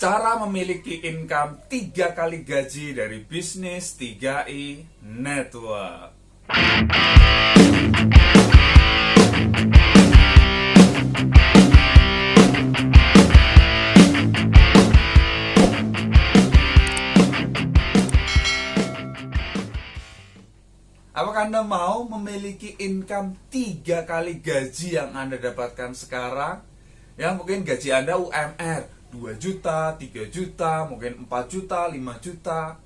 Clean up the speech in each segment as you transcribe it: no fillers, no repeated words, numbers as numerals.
Cara memiliki income 3 kali gaji dari bisnis 3i Network. Apakah Anda mau memiliki income 3 kali gaji yang Anda dapatkan sekarang? Ya, mungkin gaji Anda UMR 2 juta, 3 juta, mungkin 4 juta, 5 juta.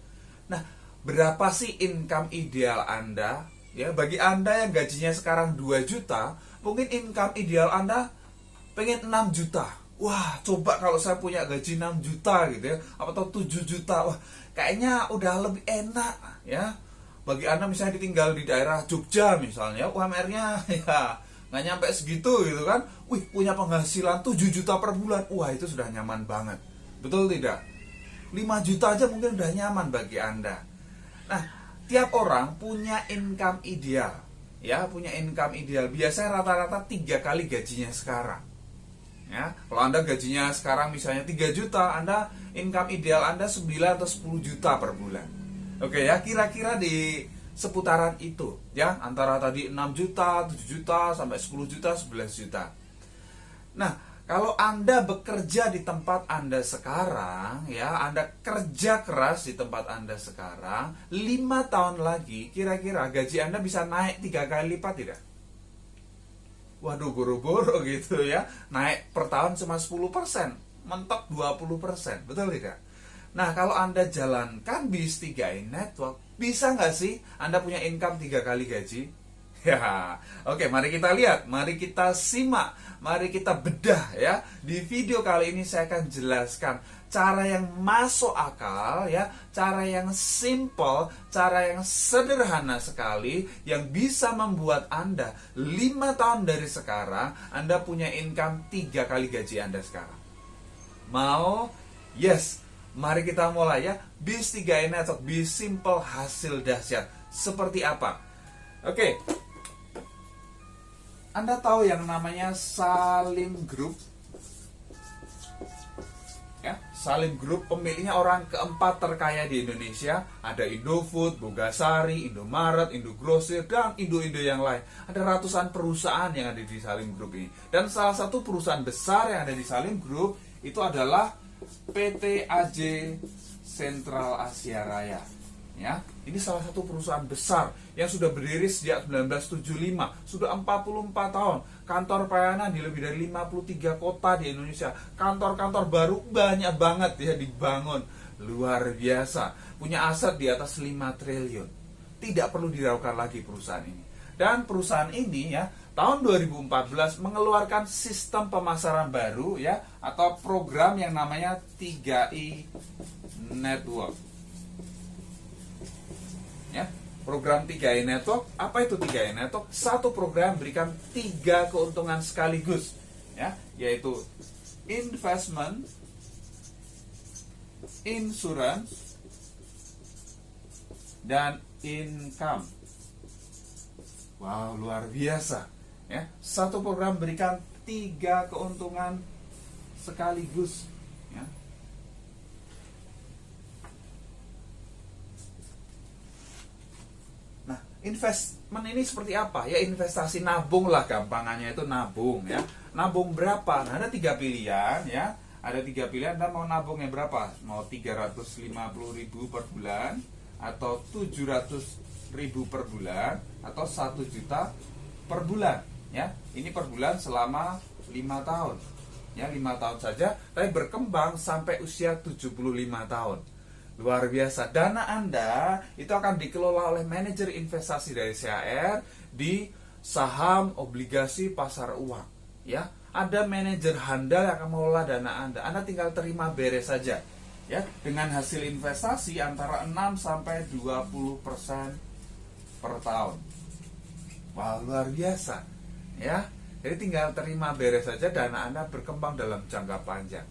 Nah, berapa sih income ideal Anda? Ya, bagi Anda yang gajinya sekarang 2 juta, mungkin income ideal Anda pengen 6 juta. Wah, coba kalau saya punya gaji 6 juta gitu ya, atau 7 juta. Wah, kayaknya udah lebih enak ya. Bagi Anda misalnya ditinggal di daerah Jogja misalnya, UMR-nya ya nggak nyampe segitu gitu kan. Wih, punya penghasilan 7 juta per bulan. Wah, itu sudah nyaman banget. Betul tidak? 5 juta aja mungkin udah nyaman bagi Anda. Nah, tiap orang punya income ideal. Ya, punya income ideal. Biasanya rata-rata 3 kali gajinya sekarang. Ya, kalau Anda gajinya sekarang misalnya 3 juta, Anda income ideal Anda 9 atau 10 juta per bulan. Oke ya, kira-kira di seputaran itu ya, antara tadi 6 juta, 7 juta, sampai 10 juta, 11 juta. Nah, kalau Anda bekerja di tempat Anda sekarang ya, Anda kerja keras di tempat Anda sekarang, 5 tahun lagi kira-kira gaji Anda bisa naik 3 kali lipat tidak? Waduh, boro-boro gitu ya. Naik per tahun cuma 10%, mentok 20%, betul tidak? Nah, kalau Anda jalankan bis 3i Network, bisa nggak sih Anda punya income 3 kali gaji? Ya, oke, mari kita lihat, mari kita simak, mari kita bedah ya. Di video kali ini saya akan jelaskan cara yang masuk akal ya, cara yang simple, cara yang sederhana sekali, yang bisa membuat Anda 5 tahun dari sekarang, Anda punya income 3 kali gaji Anda sekarang. Mau? Yes. Mari kita mulai ya. Bis 3i Network, bis simple hasil dahsyat. Seperti apa? Oke. Anda tahu yang namanya Salim Group? Ya, Salim Group pemiliknya orang keempat terkaya di Indonesia. Ada Indofood, Bogasari, Indomaret, Indogrosir, dan Indo-Indo yang lain. Ada ratusan perusahaan yang ada di Salim Group ini. Dan salah satu perusahaan besar yang ada di Salim Group itu adalah PT AJ Sentral Asia Raya. Ya, ini salah satu perusahaan besar yang sudah berdiri sejak 1975, sudah 44 tahun. Kantor pelayanan di lebih dari 53 kota di Indonesia. Kantor-kantor baru banyak banget ya dibangun. Luar biasa. Punya aset di atas 5 triliun. Tidak perlu diragukan lagi perusahaan ini. Dan perusahaan ini ya, tahun 2014 mengeluarkan sistem pemasaran baru ya, atau program yang namanya 3i Network. Ya, program 3i Network, apa itu 3i Network? Satu program berikan 3 keuntungan sekaligus ya, yaitu investment, insurance, dan income. Wow, luar biasa ya. Satu program berikan 3 keuntungan sekaligus ya. Nah, investment ini seperti apa? Ya, investasi nabung lah, gampangannya itu nabung ya. Nabung berapa? Nah, ada 3 pilihan ya. Ada 3 pilihan, Anda mau nabungnya berapa? Mau 350.000 per bulan, atau 700.000 per bulan, atau 1 juta per bulan ya. Ini per bulan selama 5 tahun ya, 5 tahun saja, tapi berkembang sampai usia 75 tahun. Luar biasa. Dana Anda itu akan dikelola oleh manajer investasi dari CAR di saham, obligasi, pasar uang ya. Ada manajer handal yang akan mengelola dana Anda. Anda tinggal terima beres saja ya, dengan hasil investasi antara 6 sampai 20% per tahun. Wah, luar biasa ya. Jadi tinggal terima beres saja, dana Anda berkembang dalam jangka panjang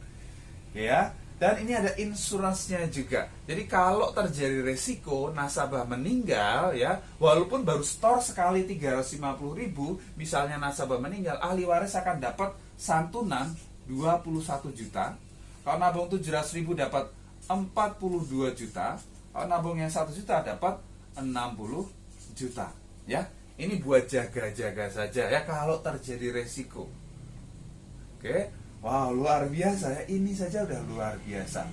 ya. Dan ini ada insuransinya juga. Jadi kalau terjadi resiko nasabah meninggal ya, walaupun baru store sekali 350.000, misalnya nasabah meninggal, ahli waris akan dapat santunan 21 juta Kalau nabung 700.000 dapat 42 juta. Kalau nabung yang 1 juta dapat 60 juta. Ya, ini buat jaga-jaga saja ya kalau terjadi resiko. Oke, wow, luar biasa ya. Ini saja udah luar biasa.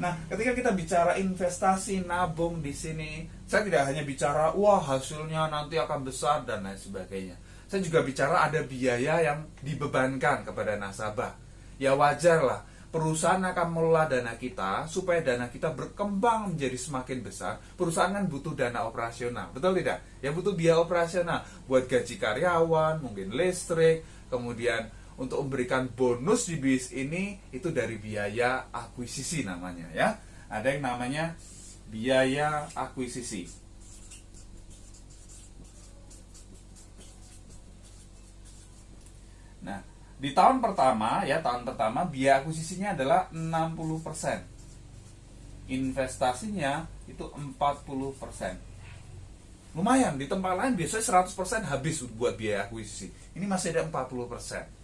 Nah, ketika kita bicara investasi nabung di sini, saya tidak hanya bicara wah hasilnya nanti akan besar dan lain sebagainya. Saya juga bicara ada biaya yang dibebankan kepada nasabah. Ya wajar lah, perusahaan akan mengelola dana kita supaya dana kita berkembang menjadi semakin besar. Perusahaan kan butuh dana operasional, betul tidak? Ya butuh biaya operasional buat gaji karyawan, mungkin listrik, kemudian untuk memberikan bonus di bis ini itu dari biaya akuisisi namanya ya. Ada yang namanya biaya akuisisi. Nah, di tahun pertama biaya akuisisinya adalah 60%. Investasinya itu 40%. Lumayan, di tempat lain biasanya 100% habis buat biaya akuisisi. Ini masih ada 40%.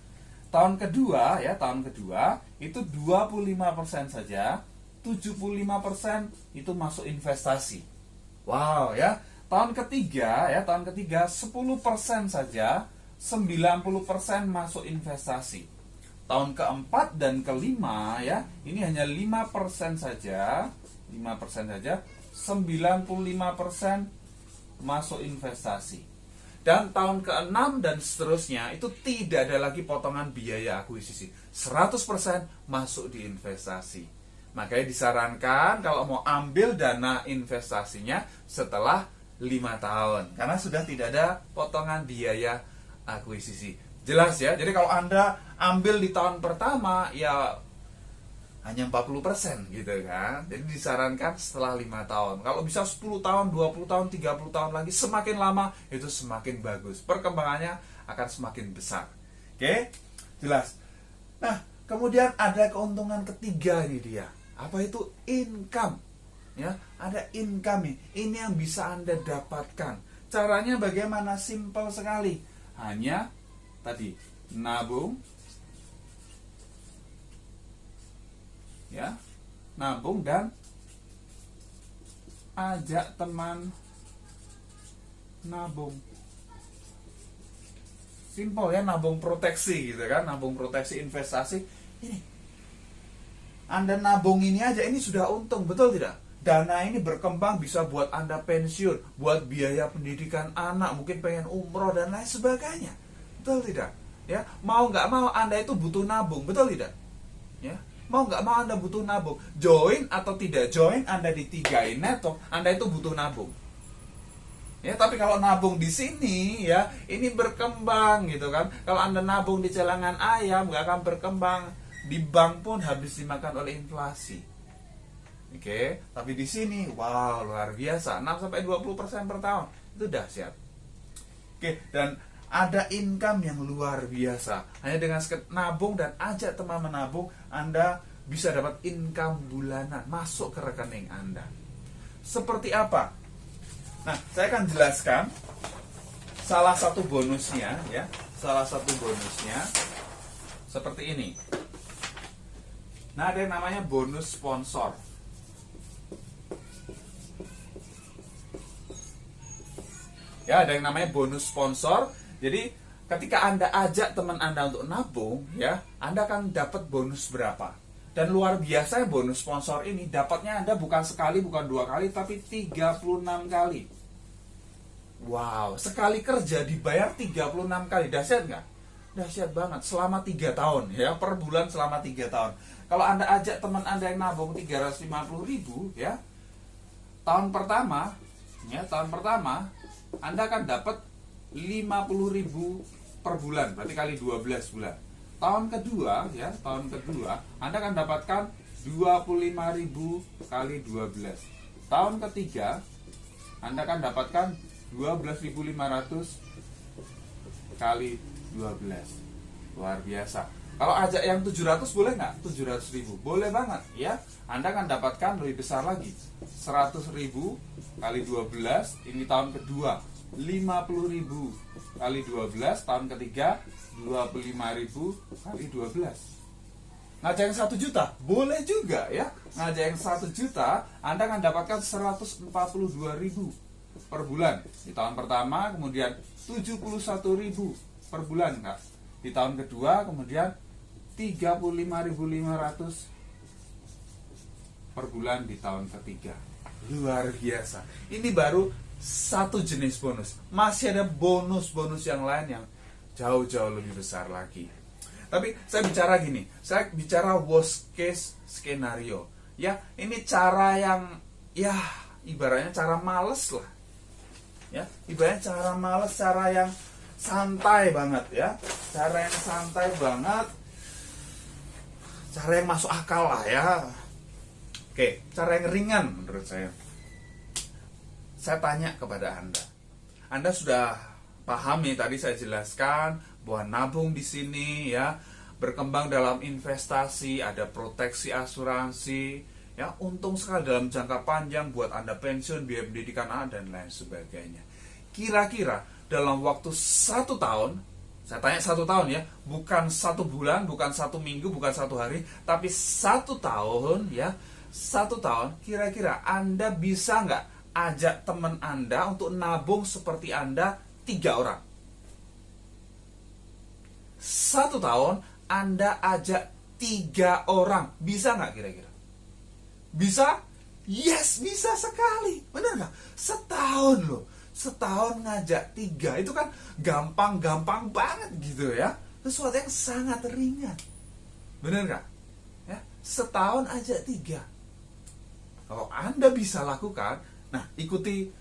Tahun kedua itu 25% saja, 75% itu masuk investasi. Wow ya. Tahun ketiga 10% saja, 90% masuk investasi. Tahun keempat dan kelima ya, ini hanya 5% saja, 95% masuk investasi. Dan tahun ke-6 dan seterusnya itu tidak ada lagi potongan biaya akuisisi. 100% masuk di investasi. Makanya disarankan kalau mau ambil dana investasinya setelah 5 tahun. Karena sudah tidak ada potongan biaya akuisisi. Jelas ya? Jadi kalau Anda ambil di tahun pertama ya hanya 40% gitu kan. Jadi disarankan setelah 5 tahun. Kalau bisa 10 tahun, 20 tahun, 30 tahun lagi, semakin lama itu semakin bagus. Perkembangannya akan semakin besar. Oke? Jelas. Nah, kemudian ada keuntungan ketiga ini dia. Apa itu? Income. Ya, ada income nih. Ini yang bisa Anda dapatkan. Caranya bagaimana? Simple sekali. Hanya tadi nabung, ya, nabung dan ajak teman nabung. Simple ya, nabung proteksi gitu kan, nabung proteksi investasi. Ini Anda nabung ini aja ini sudah untung, betul tidak? Dana ini berkembang bisa buat Anda pensiun, buat biaya pendidikan anak, mungkin pengen umroh dan lain sebagainya. Betul tidak? Ya, mau nggak mau Anda itu butuh nabung, betul tidak? Ya. Mau nggak mau Anda butuh nabung. Join atau tidak join, Anda di 3i network, Anda itu butuh nabung. Ya, tapi kalau nabung di sini ya, ini berkembang gitu kan. Kalau Anda nabung di celangan ayam nggak akan berkembang. Di bank pun habis dimakan oleh inflasi. Oke, tapi di sini wow, luar biasa. 6-20% per tahun. Itu dahsyat. Oke, dan ada income yang luar biasa. Hanya dengan nabung dan ajak teman menabung, Anda bisa dapat income bulanan masuk ke rekening Anda. Seperti apa? Nah, saya akan jelaskan salah satu bonusnya ya. Salah satu bonusnya seperti ini. Nah, ada yang namanya bonus sponsor. Ya, ada yang namanya bonus sponsor. Jadi ketika Anda ajak teman Anda untuk nabung, ya, Anda akan dapat bonus berapa. Dan luar biasa bonus sponsor ini dapatnya Anda bukan sekali, bukan 2 kali, tapi 36 kali. Wow, sekali kerja dibayar 36 kali. Dahsyat nggak? Dahsyat banget. Selama 3 tahun, ya, per bulan selama 3 tahun. Kalau Anda ajak teman Anda yang nabung 350.000, ya, tahun pertama Anda akan dapat 50.000 per bulan, berarti kali 12 bulan. Tahun kedua Anda akan dapatkan 25.000 kali 12. Tahun ketiga Anda akan dapatkan 12.500 kali 12. Luar biasa. Kalau ajak yang 700 boleh nggak? 700.000 boleh banget ya. Anda akan dapatkan lebih besar lagi, 100.000 kali 12. Ini tahun kedua, 50.000 kali 12. Tahun ketiga 25.000 kali 12. Ngajak yang 1 juta? Boleh juga ya. Ngajak yang 1 juta, Anda akan dapatkan 142.000 per bulan di tahun pertama, kemudian 71.000 per bulan, Kak. Di tahun kedua, kemudian 35.500 per bulan di tahun ketiga. Luar biasa. Ini baru satu jenis bonus. Masih ada bonus-bonus yang lain yang jauh-jauh lebih besar lagi. Tapi saya bicara gini, saya bicara worst case skenario. Ya, ini cara yang ya ibaratnya cara males lah. Ya, ibaratnya cara males, cara yang santai banget ya. Cara yang santai banget. Cara yang masuk akal lah ya. Oke, cara yang ringan menurut saya. Saya tanya kepada Anda. Anda sudah pahami tadi saya jelaskan bahwa nabung di sini ya, berkembang dalam investasi, ada proteksi asuransi, ya untung sekali dalam jangka panjang buat Anda pensiun, biaya pendidikan Anda dan lain sebagainya. Kira-kira dalam waktu 1 tahun, saya tanya 1 tahun ya, bukan 1 bulan, bukan 1 minggu, bukan 1 hari, tapi 1 tahun ya, 1 tahun, kira-kira Anda bisa nggak ajak teman Anda untuk nabung seperti Anda 3 orang? 1 tahun Anda ajak 3 orang, bisa nggak kira-kira? Bisa? Yes, bisa sekali. Bener nggak? Setahun loh, setahun ngajak 3, itu kan gampang-gampang banget gitu ya. Sesuatu yang sangat ringan. Bener nggak? Ya, setahun ajak 3. Kalau Anda bisa lakukan, nah ikuti.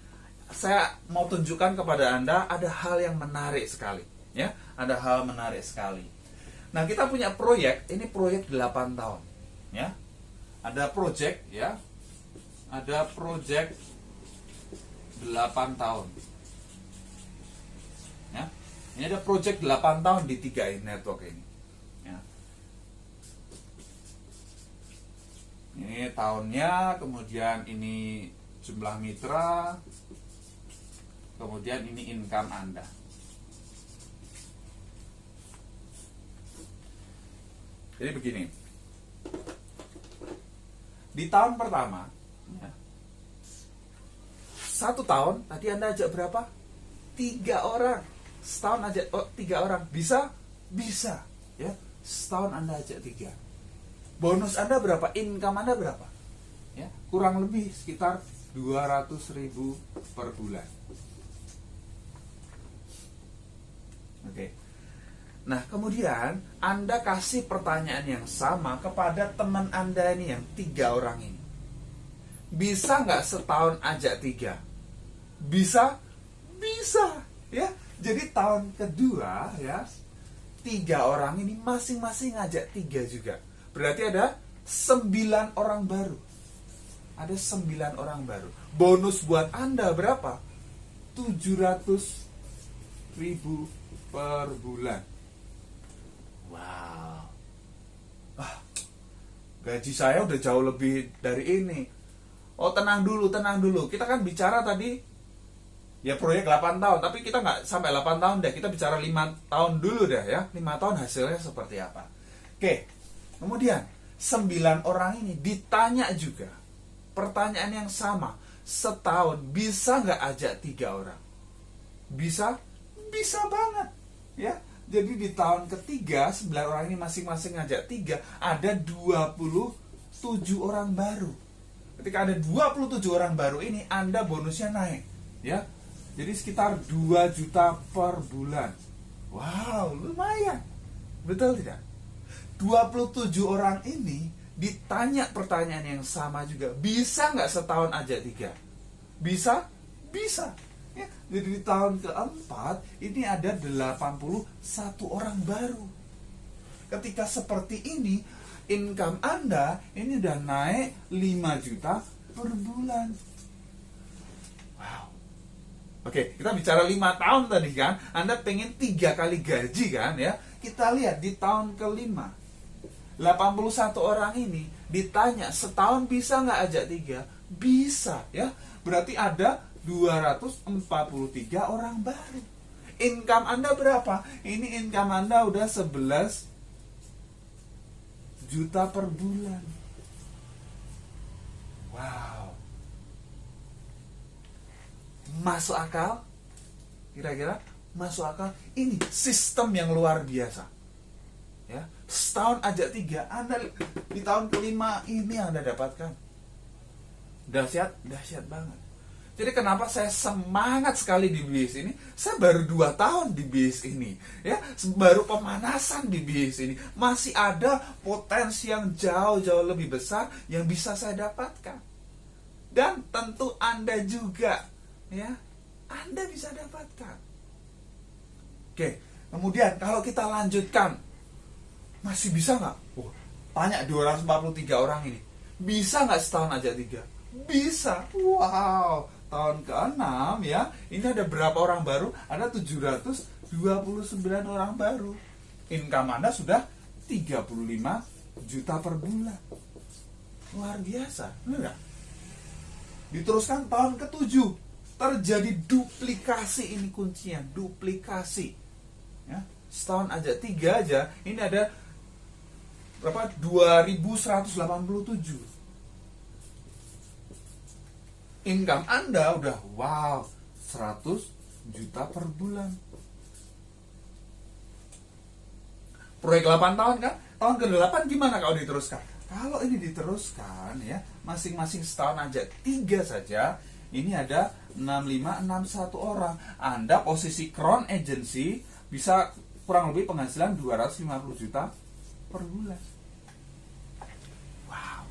Saya mau tunjukkan kepada Anda ada hal yang menarik sekali. Ya, ada hal menarik sekali. Nah, kita punya proyek, ini proyek 8 tahun, ya. Ada proyek, ya. Ada proyek 8 tahun. Ya. Ini ada proyek 8 tahun di 3i Network ini. Ya. Ini tahunnya, kemudian ini jumlah mitra, kemudian ini income Anda. Jadi begini, di tahun pertama, ya, 1 tahun, tadi Anda ajak berapa? 3 orang. Setahun ajak 3 orang, bisa? Bisa, ya. Setahun Anda ajak 3. Bonus Anda berapa? Income Anda berapa? Ya, kurang lebih sekitar 200.000 per bulan. Oke. Nah, kemudian Anda kasih pertanyaan yang sama kepada teman Anda ini yang 3 orang ini. Bisa nggak setahun ajak 3? Bisa? Bisa. Ya, jadi tahun kedua ya, 3 orang ini masing-masing ngajak 3 juga. Berarti ada 9 orang baru. Ada 9 orang baru. Bonus buat Anda berapa? 700.000 per bulan. Wow. Gaji saya udah jauh lebih dari ini. Oh, tenang dulu. Kita kan bicara tadi ya proyek 8 tahun, tapi kita nggak sampai 8 tahun deh. Kita bicara 5 tahun dulu deh ya. 5 tahun hasilnya seperti apa. Oke. Kemudian 9 orang ini ditanya juga pertanyaan yang sama. Setahun bisa nggak ajak 3 orang? Bisa? Bisa banget. Ya. Jadi di tahun ketiga 9 orang ini masing-masing ngajak 3, ada 27 orang baru. Ketika ada 27 orang baru ini, Anda bonusnya naik, ya. Jadi sekitar 2 juta per bulan. Wow, lumayan. Betul tidak? 27 orang ini ditanya pertanyaan yang sama juga. Bisa nggak setahun ajak 3? Bisa? Bisa. Ya, jadi di tahun keempat ini ada 81 orang baru. Ketika seperti ini, income Anda ini udah naik 5 juta per bulan. Wow. Oke, kita bicara 5 tahun tadi kan. Anda pengen 3 kali gaji kan ya. Kita lihat di tahun kelima, 81 orang ini ditanya setahun bisa nggak ajak 3? Bisa ya. Berarti ada 243 orang baru. Income Anda berapa? Ini income Anda udah 11 juta per bulan. Wow. Masuk akal? Kira-kira masuk akal? Ini sistem yang luar biasa. Ya, setahun aja 3, Anda di tahun kelima ini Anda dapatkan. Dahsyat banget. Jadi kenapa saya semangat sekali di BIS ini? Saya baru 2 tahun di BIS ini, ya, baru pemanasan di BIS ini. Masih ada potensi yang jauh lebih besar yang bisa saya dapatkan. Dan tentu Anda juga, ya, Anda bisa dapatkan. Oke, kemudian kalau kita lanjutkan, masih bisa nggak? Tanya 243 orang ini, bisa nggak setahun aja 3? Bisa. Wow. Tahun ke-6 ya, ini ada berapa orang baru? Ada 729 orang baru. Income Anda sudah 35 juta per bulan. Luar biasa, benar nggak? Diteruskan tahun ke-7, terjadi duplikasi, ini kuncinya, duplikasi. Ya, setahun aja 3 aja, ini ada berapa? 2187. Income Anda udah 100 juta per bulan. Proyek 8 tahun kan? Tahun ke-8 gimana kalau diteruskan? Kalau ini diteruskan ya, masing-masing setahun aja 3 saja, ini ada 6561 orang. Anda posisi Crown Agency bisa kurang lebih penghasilan 250 juta per bulan. Wow.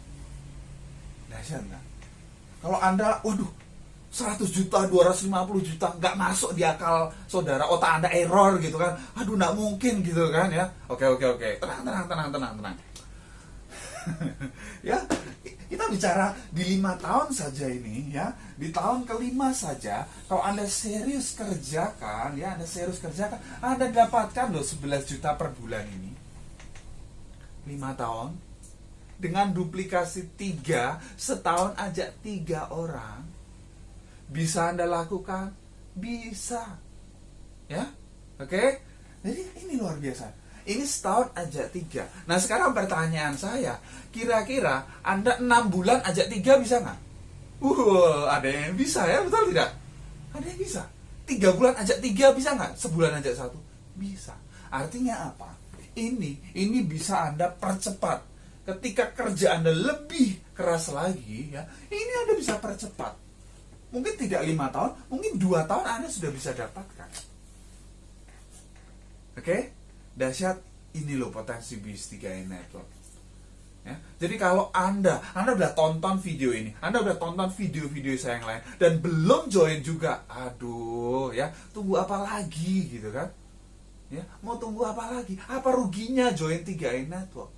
Dahsyat kan? Kalau Anda, 100 juta, 250 juta, nggak masuk di akal saudara, otak Anda error gitu kan. Aduh, nggak mungkin gitu kan ya. Oke. Tenang. Ya, kita bicara di 5 tahun saja ini ya. Di tahun ke-5 saja, kalau Anda serius kerjakan, ya, Anda dapatkan loh 11 juta per bulan ini. 5 tahun. Dengan duplikasi 3, setahun aja 3 orang. Bisa Anda lakukan? Bisa. Ya, oke? Jadi ini luar biasa. Ini setahun aja 3. Nah sekarang pertanyaan saya, kira-kira Anda 6 bulan aja 3 bisa nggak? Ada yang bisa ya, betul tidak? Ada yang bisa. 3 bulan aja 3 bisa nggak? Sebulan aja 1? Bisa. Artinya apa? Ini bisa Anda percepat. Ketika kerja Anda lebih keras lagi, ya, ini Anda bisa percepat. Mungkin tidak 5 tahun, mungkin 2 tahun Anda sudah bisa dapatkan. Oke? Dahsyat, ini loh potensi BIS 3i Network. Ya, jadi kalau Anda udah tonton video ini, Anda udah tonton video-video saya yang lain, dan belum join juga, aduh, ya, tunggu apa lagi gitu kan? Ya, mau tunggu apa lagi? Apa ruginya join 3i Network?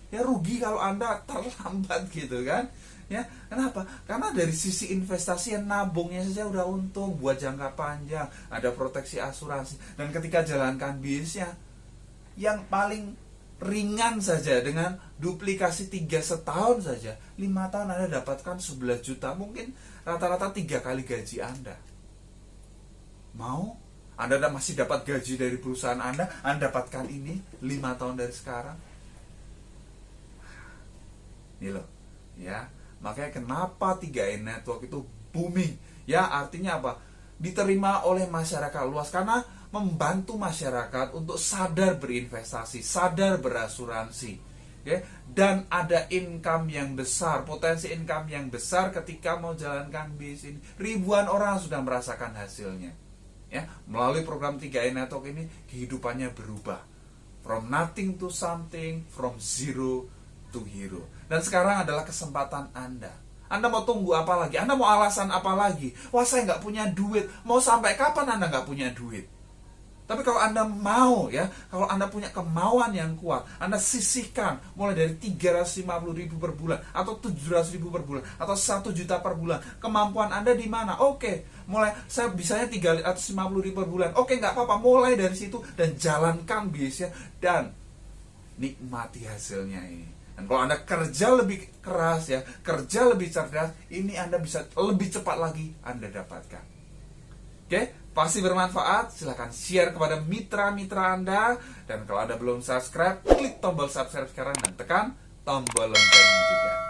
Ya rugi kalau Anda terlambat gitu kan. Ya, kenapa? Karena dari sisi investasi yang nabungnya saja udah untung buat jangka panjang, ada proteksi asuransi, dan ketika jalankan bisnisnya yang paling ringan saja dengan duplikasi 3 setahun saja, 5 tahun Anda dapatkan 11 juta, mungkin rata-rata 3 kali gaji Anda. Mau? Anda masih dapat gaji dari perusahaan Anda dapatkan ini 5 tahun dari sekarang. Ini loh, ya. Makanya kenapa 3i Network itu booming? Ya, artinya apa? Diterima oleh masyarakat luas karena membantu masyarakat untuk sadar berinvestasi, sadar berasuransi, ya. Dan ada income yang besar, potensi income yang besar ketika mau jalankan bisnis ini. Ribuan orang sudah merasakan hasilnya. Ya, melalui program 3i Network ini kehidupannya berubah. From nothing to something, from zero to hero. Dan sekarang adalah kesempatan Anda. Anda mau tunggu apa lagi? Anda mau alasan apa lagi? Wah, saya nggak punya duit. Mau sampai kapan Anda nggak punya duit? Tapi kalau Anda mau, ya, kalau Anda punya kemauan yang kuat, Anda sisihkan mulai dari 350.000 per bulan, atau 700.000 per bulan, atau 1 juta per bulan. Kemampuan Anda di mana? Oke, mulai saya bisanya 350.000 per bulan. Oke, nggak apa-apa, mulai dari situ dan jalankan bisnisnya dan nikmati hasilnya ini. Dan kalau Anda kerja lebih keras, ya, kerja lebih cerdas, ini Anda bisa lebih cepat lagi Anda dapatkan. Oke, pasti bermanfaat. Silahkan share kepada mitra-mitra Anda. Dan kalau Anda belum subscribe, klik tombol subscribe sekarang dan tekan tombol loncengnya juga.